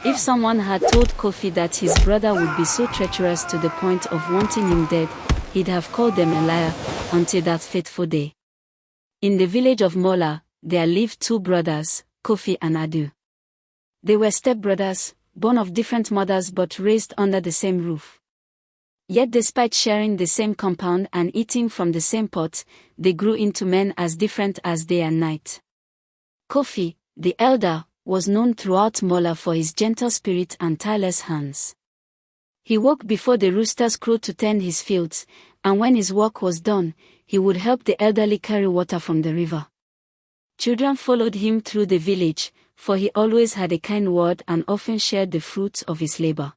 If someone had told Kofi that his brother would be so treacherous to the point of wanting him dead, he'd have called them a liar, until that fateful day. In the village of Mbala, there lived two brothers, Kofi and Adu. They were stepbrothers, born of different mothers but raised under the same roof. Yet despite sharing the same compound and eating from the same pot, they grew into men as different as day and night. Kofi, the elder, was known throughout Mbala for his gentle spirit and tireless hands. He woke before the roosters crowed to tend his fields, and when his work was done, he would help the elderly carry water from the river. Children followed him through the village, for he always had a kind word and often shared the fruits of his labor.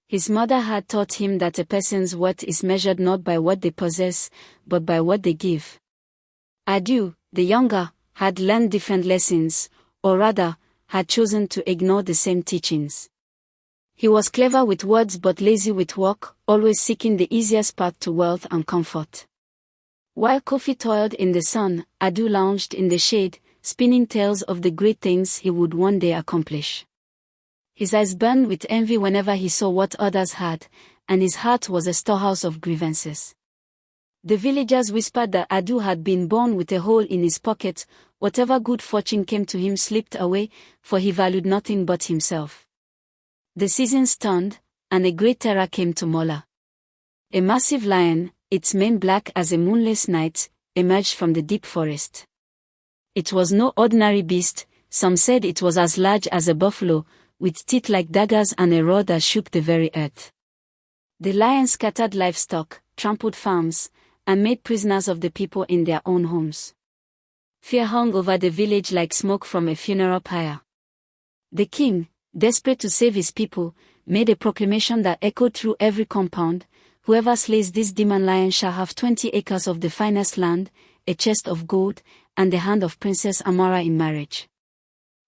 His mother had taught him that a person's worth is measured not by what they possess, but by what they give. Adu, the younger, had learned different lessons, or rather, had chosen to ignore the same teachings. He was clever with words but lazy with work, always seeking the easiest path to wealth and comfort. While Kofi toiled in the sun, Adu lounged in the shade, spinning tales of the great things he would one day accomplish. His eyes burned with envy whenever he saw what others had, and his heart was a storehouse of grievances. The villagers whispered that Adu had been born with a hole in his pocket. Whatever good fortune came to him slipped away, for he valued nothing but himself. The seasons turned, and a great terror came to Mbala. A massive lion, its mane black as a moonless night, emerged from the deep forest. It was no ordinary beast. Some said it was as large as a buffalo, with teeth like daggers and a roar that shook the very earth. The lion scattered livestock, trampled farms, and made prisoners of the people in their own homes. Fear hung over the village like smoke from a funeral pyre. The king, desperate to save his people, made a proclamation that echoed through every compound: whoever slays this demon lion shall have 20 acres of the finest land, a chest of gold, and the hand of Princess Amara in marriage.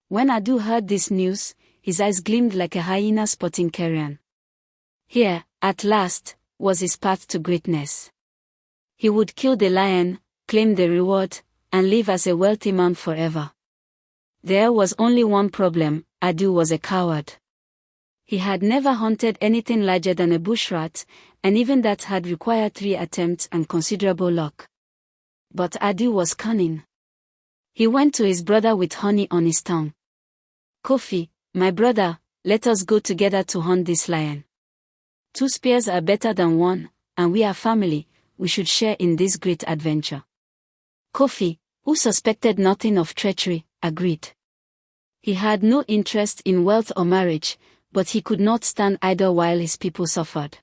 When Adu heard this news, his eyes gleamed like a hyena spotting carrion. Here, at last, was his path to greatness. He would kill the lion, claim the reward, and live as a wealthy man forever. There was only one problem: Adu was a coward. He had never hunted anything larger than a bush rat, and even that had required 3 attempts and considerable luck. But Adu was cunning. He went to his brother with honey on his tongue. "Kofi, my brother, let us go together to hunt this lion. 2 spears are better than 1, and we are family. We should share in this great adventure." Kofi, who suspected nothing of treachery, agreed. He had no interest in wealth or marriage, but he could not stand idle while his people suffered.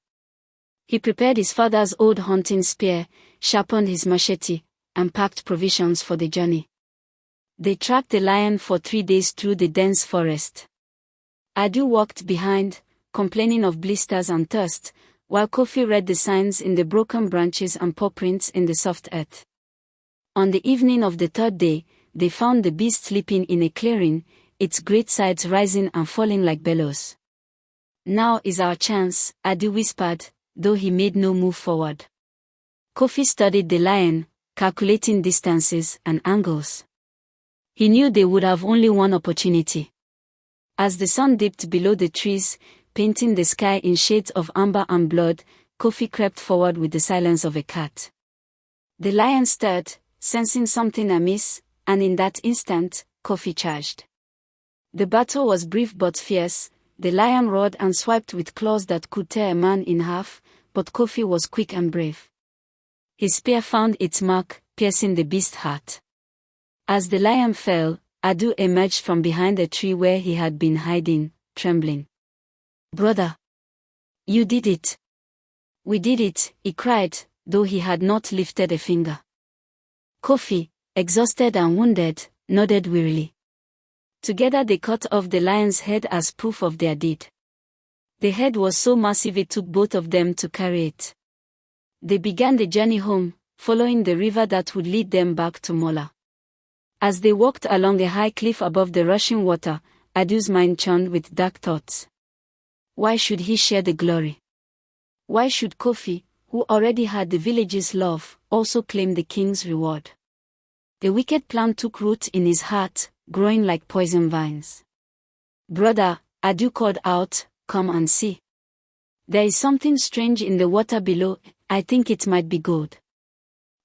He prepared his father's old hunting spear, sharpened his machete, and packed provisions for the journey. They tracked the lion for 3 days through the dense forest. Adu walked behind, complaining of blisters and thirst, while Kofi read the signs in the broken branches and paw prints in the soft earth. On the evening of the 3rd day, they found the beast sleeping in a clearing, its great sides rising and falling like bellows. "Now is our chance," Adu whispered, though he made no move forward. Kofi studied the lion, calculating distances and angles. He knew they would have only one opportunity. As the sun dipped below the trees, painting the sky in shades of amber and blood, Kofi crept forward with the silence of a cat. The lion stirred, sensing something amiss, and in that instant, Kofi charged. The battle was brief but fierce. The lion roared and swiped with claws that could tear a man in half, but Kofi was quick and brave. His spear found its mark, piercing the beast's heart. As the lion fell, Adu emerged from behind a tree where he had been hiding, trembling. "Brother! You did it! We did it," he cried, though he had not lifted a finger. Kofi, exhausted and wounded, nodded wearily. Together they cut off the lion's head as proof of their deed. The head was so massive it took both of them to carry it. They began the journey home, following the river that would lead them back to Mbala. As they walked along a high cliff above the rushing water, Adu's mind churned with dark thoughts. Why should he share the glory? Why should Kofi, who already had the village's love, also claim the king's reward? The wicked plan took root in his heart, growing like poison vines. "Brother, Adu called out, "Come and see. There is something strange in the water below, I think it might be gold."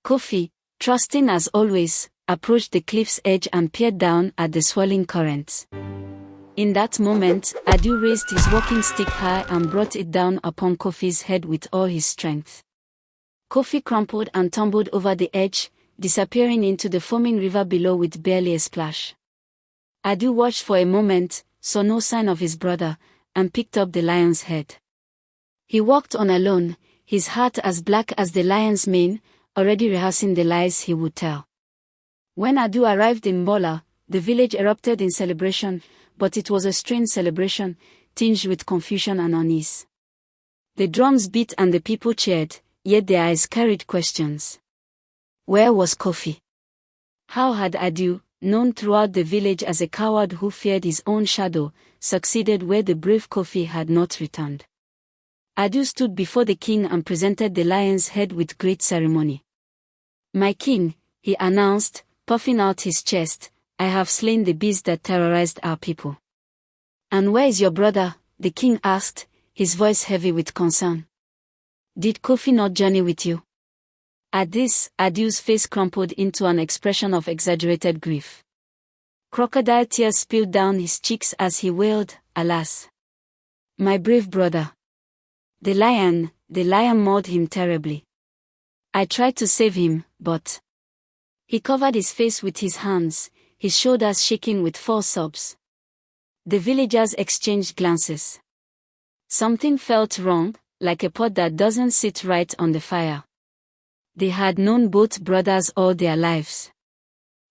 Kofi, trusting as always, approached the cliff's edge and peered down at the swirling currents. In that moment, Adu raised his walking stick high and brought it down upon Kofi's head with all his strength. Kofi crumpled and tumbled over the edge, disappearing into the foaming river below with barely a splash. Adu watched for a moment, saw no sign of his brother, and picked up the lion's head. He walked on alone, his heart as black as the lion's mane, already rehearsing the lies he would tell. When Adu arrived in Mbala, the village erupted in celebration, but it was a strange celebration, tinged with confusion and unease. The drums beat and the people cheered, yet their eyes carried questions. Where was Kofi? How had Adu, known throughout the village as a coward who feared his own shadow, succeeded where the brave Kofi had not returned? Adu stood before the king and presented the lion's head with great ceremony. "My king," he announced, puffing out his chest, "I have slain the beast that terrorized our people." "And where is your brother?" the king asked, his voice heavy with concern. "Did Kofi not journey with you?" At this, Adu's face crumpled into an expression of exaggerated grief. Crocodile tears spilled down his cheeks as he wailed, "Alas! My brave brother! The lion mauled him terribly. I tried to save him, but..." He covered his face with his hands, his shoulders shaking with false sobs. The villagers exchanged glances. Something felt wrong, like a pot that doesn't sit right on the fire. They had known both brothers all their lives.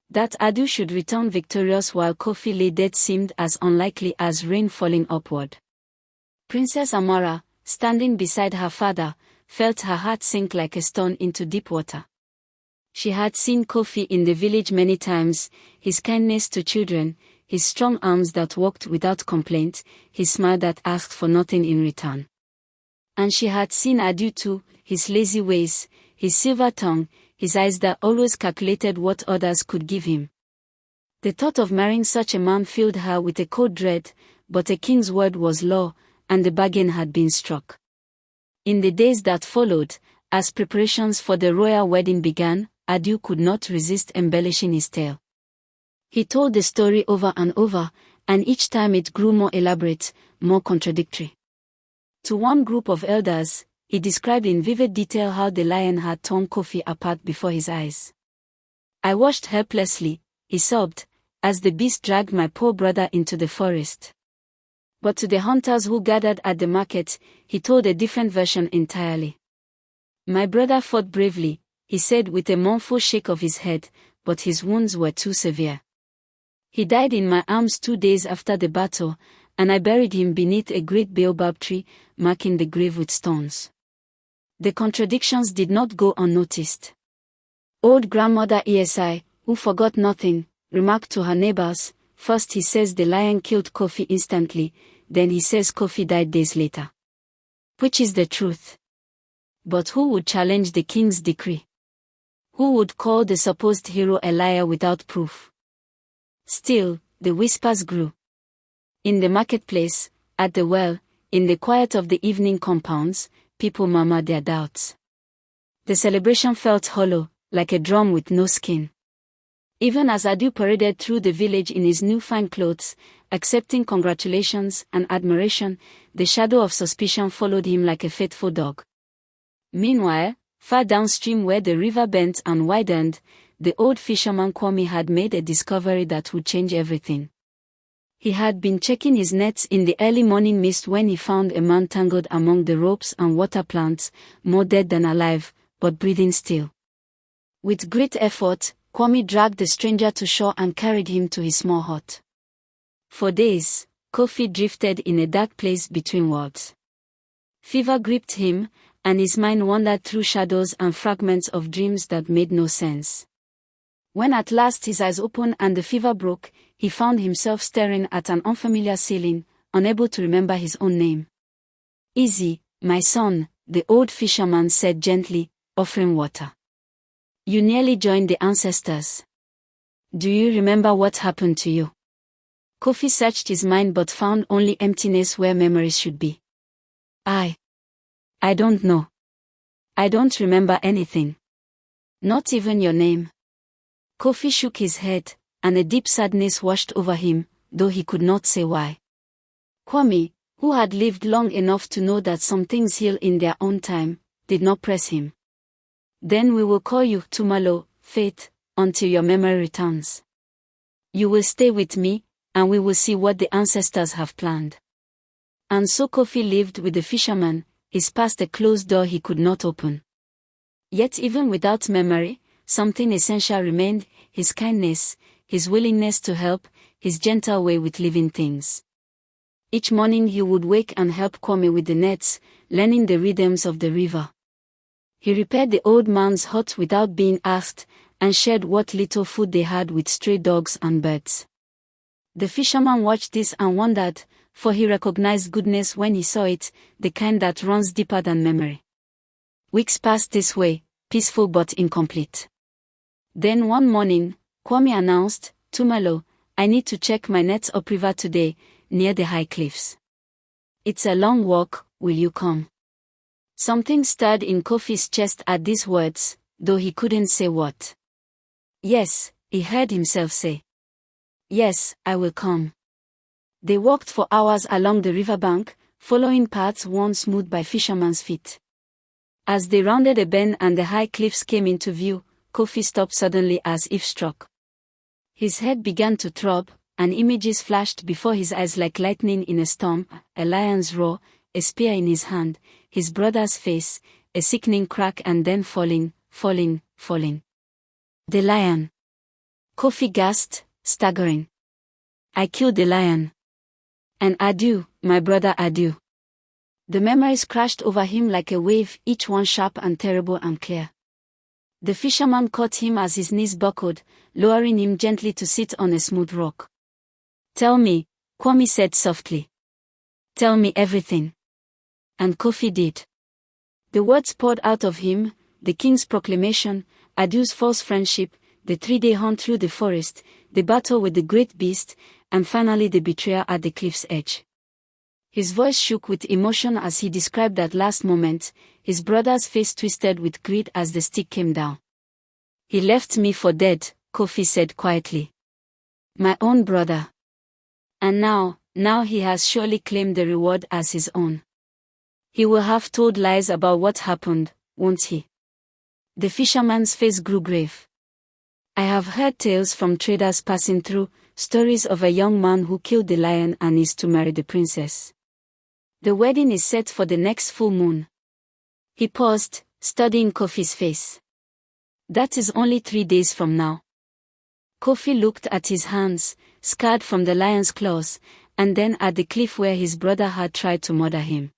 That Adu should return victorious while Kofi lay dead seemed as unlikely as rain falling upward. Princess Amara, standing beside her father, felt her heart sink like a stone into deep water. She had seen Kofi in the village many times, his kindness to children, his strong arms that walked without complaint, his smile that asked for nothing in return. And she had seen Adu too, his lazy ways, his silver tongue, his eyes that always calculated what others could give him. The thought of marrying such a man filled her with a cold dread, but a king's word was law, and the bargain had been struck. In the days that followed, as preparations for the royal wedding began, Adu could not resist embellishing his tale. He told the story over and over, and each time it grew more elaborate, more contradictory. To one group of elders, he described in vivid detail how the lion had torn Kofi apart before his eyes. "I watched helplessly," he sobbed, "as the beast dragged my poor brother into the forest." But to the hunters who gathered at the market, he told a different version entirely. "My brother fought bravely," he said with a mournful shake of his head, "but his wounds were too severe. He died in my arms 2 days after the battle, and I buried him beneath a great baobab tree, marking the grave with stones." The contradictions did not go unnoticed. Old grandmother ESI, who forgot nothing, remarked to her neighbors, "First he says the lion killed Kofi instantly, then he says Kofi died days later. Which is the truth?" But who would challenge the king's decree? Who would call the supposed hero a liar without proof? Still, the whispers grew. In the marketplace, at the well, in the quiet of the evening compounds, people murmured their doubts. The celebration felt hollow, like a drum with no skin. Even as Adu paraded through the village in his new fine clothes, accepting congratulations and admiration, the shadow of suspicion followed him like a faithful dog. Meanwhile, far downstream where the river bent and widened, the old fisherman Kwame had made a discovery that would change everything. He had been checking his nets in the early morning mist when he found a man tangled among the ropes and water plants, more dead than alive, but breathing still. With great effort, Kwame dragged the stranger to shore and carried him to his small hut. For days, Kofi drifted in a dark place between worlds. Fever gripped him, and his mind wandered through shadows and fragments of dreams that made no sense. When at last his eyes opened and the fever broke, he found himself staring at an unfamiliar ceiling, unable to remember his own name. "Easy, my son," the old fisherman said gently, offering water. "You nearly joined the ancestors. Do you remember what happened to you?" Kofi searched his mind but found only emptiness where memories should be. I don't know. I don't remember anything. Not even your name. Kofi shook his head, and a deep sadness washed over him, though he could not say why. Kwame, who had lived long enough to know that some things heal in their own time, did not press him. Then we will call you Tumalo, Faith, until your memory returns. You will stay with me, and we will see what the ancestors have planned. And so Kofi lived with the fisherman, his past a closed door he could not open. Yet even without memory, something essential remained: his kindness, his willingness to help, his gentle way with living things. Each morning he would wake and help Kwame with the nets, learning the rhythms of the river. He repaired the old man's hut without being asked, and shared what little food they had with stray dogs and birds. The fisherman watched this and wondered, for he recognized goodness when he saw it, the kind that runs deeper than memory. Weeks passed this way, peaceful but incomplete. Then one morning, Kwame announced, Tumalo, I need to check my nets upriver today, near the high cliffs. It's a long walk, will you come? Something stirred in Kofi's chest at these words, though he couldn't say what. Yes, he heard himself say. Yes, I will come. They walked for hours along the riverbank, following paths worn smooth by fishermen's feet. As they rounded a bend and the high cliffs came into view, Kofi stopped suddenly as if struck. His head began to throb, and images flashed before his eyes like lightning in a storm: a lion's roar, a spear in his hand, his brother's face, a sickening crack, and then falling. The lion. Kofi gasped, staggering. I killed the lion. And adieu, my brother, adieu. The memories crashed over him like a wave, each one sharp and terrible and clear. The fisherman caught him as his knees buckled, lowering him gently to sit on a smooth rock. Tell me, Kwame said softly. Tell me everything. And Kofi did. The words poured out of him: the king's proclamation, Adieu's false friendship, the 3-day hunt through the forest, the battle with the great beast, and finally the betrayal at the cliff's edge. His voice shook with emotion as he described that last moment, his brother's face twisted with greed as the stick came down. He left me for dead, Kofi said quietly. My own brother. And now he has surely claimed the reward as his own. He will have told lies about what happened, won't he? The fisherman's face grew grave. I have heard tales from traders passing through, stories of a young man who killed the lion and is to marry the princess. The wedding is set for the next full moon. He paused, studying Kofi's face. That is only 3 days from now. Kofi looked at his hands, scarred from the lion's claws, and then at the cliff where his brother had tried to murder him.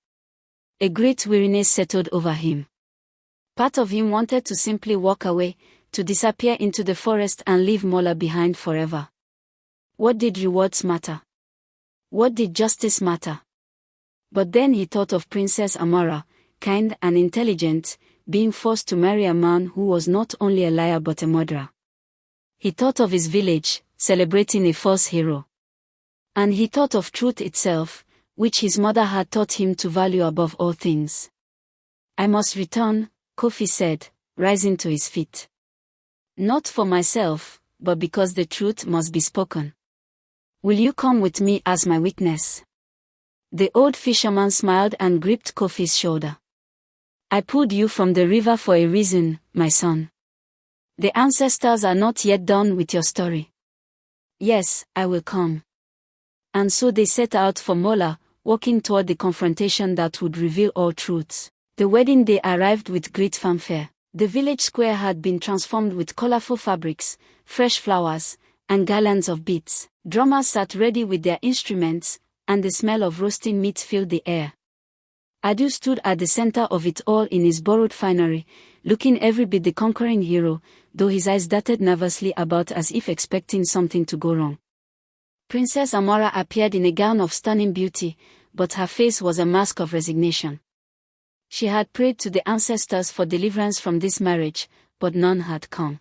A great weariness settled over him. Part of him wanted to simply walk away, to disappear into the forest and leave Mbala behind forever. What did rewards matter? What did justice matter? But then he thought of Princess Mbala, kind and intelligent, being forced to marry a man who was not only a liar but a murderer. He thought of his village, celebrating a false hero. And he thought of truth itself, which his mother had taught him to value above all things. I must return, Kofi said, rising to his feet. Not for myself, but because the truth must be spoken. Will you come with me as my witness? The old fisherman smiled and gripped Kofi's shoulder. I pulled you from the river for a reason, my son. The ancestors are not yet done with your story. Yes, I will come. And so they set out for Mbala, walking toward the confrontation that would reveal all truths. The wedding day arrived with great fanfare. The village square had been transformed with colorful fabrics, fresh flowers, and garlands of beads. Drummers sat ready with their instruments, and the smell of roasting meat filled the air. Adieu stood at the center of it all in his borrowed finery, looking every bit the conquering hero, though his eyes darted nervously about as if expecting something to go wrong. Princess Mbala appeared in a gown of stunning beauty, but her face was a mask of resignation. She had prayed to the ancestors for deliverance from this marriage, but none had come.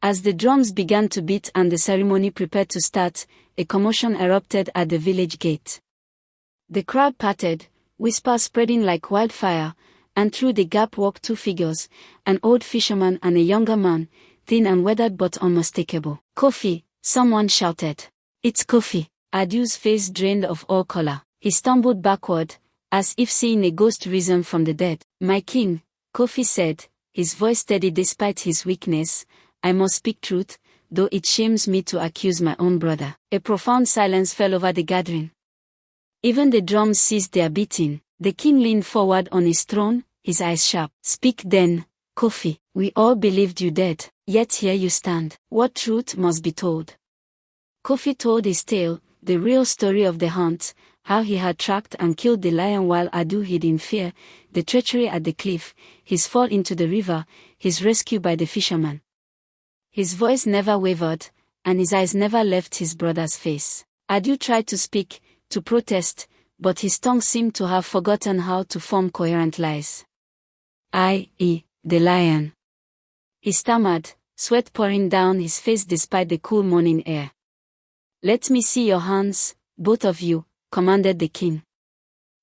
As the drums began to beat and the ceremony prepared to start, a commotion erupted at the village gate. The crowd parted, whispers spreading like wildfire, and through the gap walked two figures, an old fisherman and a younger man, thin and weathered but unmistakable. "Kofi," someone shouted. "It's Kofi." Adew's face drained of all color. He stumbled backward, as if seeing a ghost risen from the dead. "My king," Kofi said, his voice steady despite his weakness, "I must speak truth, though it shames me to accuse my own brother." A profound silence fell over the gathering. Even the drums ceased their beating. The king leaned forward on his throne, his eyes sharp. "Speak then, Kofi. We all believed you dead, yet here you stand. What truth must be told?" Kofi told his tale, the real story of the hunt, how he had tracked and killed the lion while Adew hid in fear, the treachery at the cliff, his fall into the river, his rescue by the fisherman. His voice never wavered, and his eyes never left his brother's face. Adew tried to speak, to protest, but his tongue seemed to have forgotten how to form coherent lies. "I.e., the lion," he stammered, sweat pouring down his face despite the cool morning air. "Let me see your hands, both of you," commanded the king.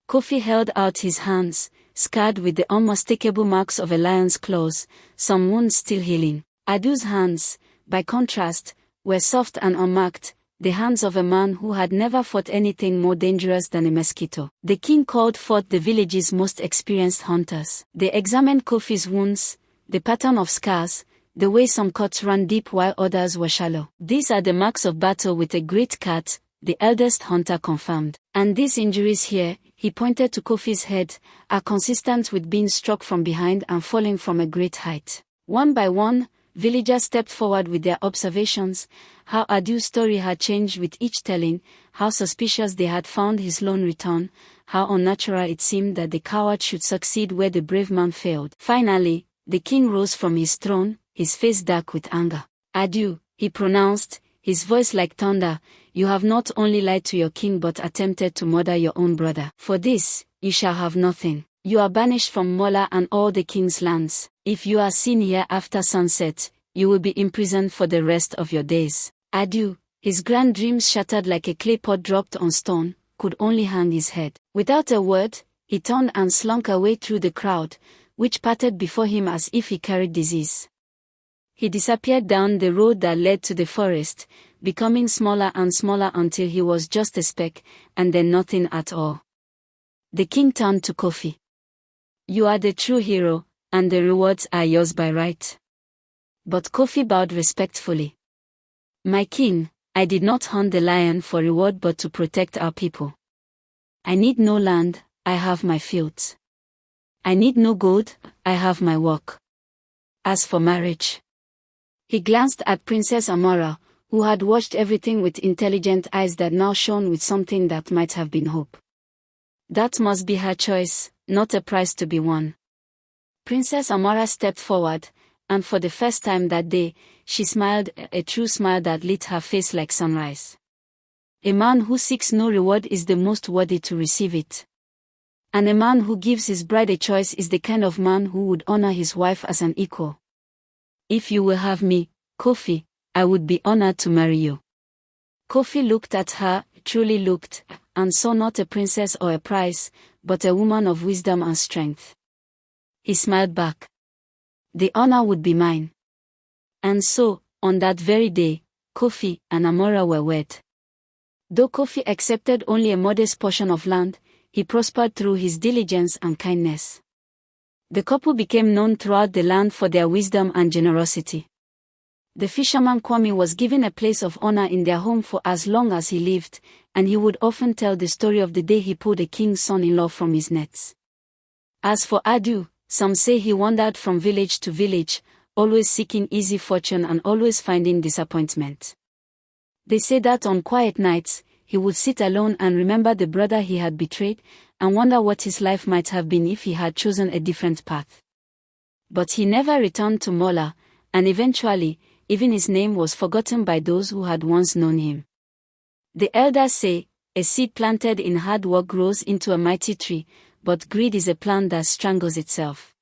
Kofi held out his hands, scarred with the unmistakable marks of a lion's claws, some wounds still healing. Adew's hands, by contrast, were soft and unmarked, the hands of a man who had never fought anything more dangerous than a mosquito. The king called forth the village's most experienced hunters. They examined Kofi's wounds, the pattern of scars, the way some cuts ran deep while others were shallow. "These are the marks of battle with a great cat," the eldest hunter confirmed. "And these injuries here," he pointed to Kofi's head, "are consistent with being struck from behind and falling from a great height." One by one, villagers stepped forward with their observations, how Adew's story had changed with each telling, how suspicious they had found his lone return, how unnatural it seemed that the coward should succeed where the brave man failed. Finally, the king rose from his throne, his face dark with anger. "Adew," he pronounced, his voice like thunder, "you have not only lied to your king but attempted to murder your own brother. For this, you shall have nothing. You are banished from Mbala and all the king's lands. If you are seen here after sunset, you will be imprisoned for the rest of your days." Adew, his grand dreams shattered like a clay pot dropped on stone, could only hang his head. Without a word, he turned and slunk away through the crowd, which parted before him as if he carried disease. He disappeared down the road that led to the forest, becoming smaller and smaller until he was just a speck, and then nothing at all. The king turned to Kofi. "You are the true hero, and the rewards are yours by right." But Kofi bowed respectfully. "My king, I did not hunt the lion for reward but to protect our people. I need no land, I have my fields. I need no gold, I have my work. As for marriage..." He glanced at Princess Amara, who had watched everything with intelligent eyes that now shone with something that might have been hope. "That must be her choice, not a prize to be won." Princess Amara stepped forward, and for the first time that day, she smiled, a true smile that lit her face like sunrise. "A man who seeks no reward is the most worthy to receive it. And a man who gives his bride a choice is the kind of man who would honor his wife as an equal. If you will have me, Kofi, I would be honored to marry you." Kofi looked at her, truly looked, and saw not a princess or a prize, but a woman of wisdom and strength. He smiled back. "The honor would be mine." And so, on that very day, Kofi and Amora were wed. Though Kofi accepted only a modest portion of land, he prospered through his diligence and kindness. The couple became known throughout the land for their wisdom and generosity. The fisherman Kwame was given a place of honor in their home for as long as he lived, and he would often tell the story of the day he pulled a king's son-in-law from his nets. As for Adew, some say he wandered from village to village, always seeking easy fortune and always finding disappointment. They say that on quiet nights, he would sit alone and remember the brother he had betrayed, and wonder what his life might have been if he had chosen a different path. But he never returned to Mbala, and eventually, even his name was forgotten by those who had once known him. The elders say, a seed planted in hard work grows into a mighty tree, but greed is a plant that strangles itself.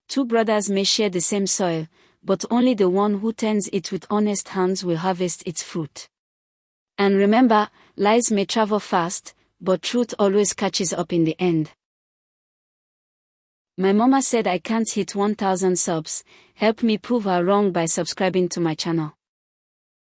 Two brothers may share the same soil, but only the one who tends it with honest hands will harvest its fruit. And remember, lies may travel fast, but truth always catches up in the end. My mama said I can't hit 1,000 subs. Help me prove her wrong by subscribing to my channel.